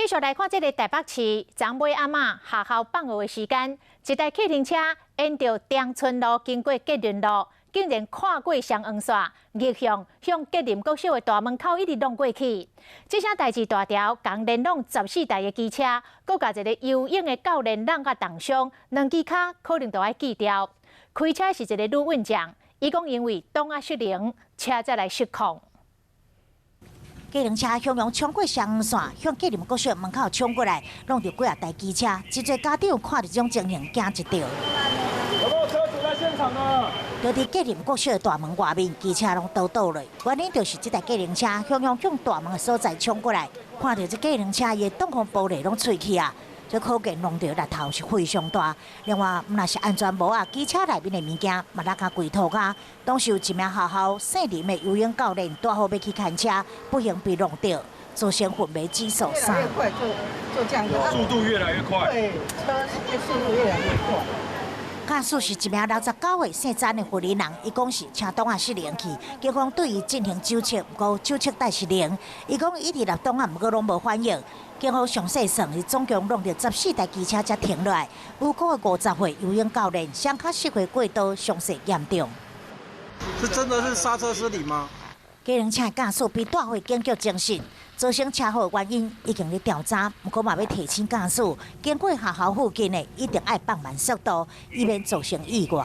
续来看这个台北市长尾阿嬷学校放学的时间，一台客停车沿着长春路经过吉林路，竟然跨过双黄线，逆向向吉林国小的大门口一直弄过去。这项代志大条，共连拢14台的机车，佮甲一个游泳的教练人甲重伤，两只脚可能都要锯掉。开车是一个女运将，伊讲因为档啊失灵，车才来失控。 计程车向阳冲过双黄线，向吉林国小门口冲过来，弄到几啊台机车。真侪家长看到这种情形，惊一跳。有没有车主在现场呢？就伫吉林国小的大门外面，机车拢倒倒落。原因就是这台计程车向阳向大门的所在冲过来，看到这计程车伊挡风玻璃拢碎去啊！ 这可见弄到力头是非常大。另外，若是安全帽啊，机车内面的物件嘛，拉卡贵土卡。当时有一名学校姓林的游泳教练大号要去看车，不幸被弄到，造成混迷机受伤。越来越快，就这样子。速度越来越快。对，车速度越来越快。 驾驶是一名69岁姓詹的护理人，伊讲是车档啊失灵去，警方对伊进行酒测，不过酒测带是零。伊讲伊伫立档啊，不过拢无反应。警方详细算，是总共弄到14台机车才停落来。有个50岁游泳教练双脚失血过多，伤势严重。是真的是刹车失灵吗？计程车驾驶被带回警局侦讯，造成车祸原因已经咧调查，不过嘛要提醒驾驶，经过学校附近的一定要放慢速度，以免造成意外。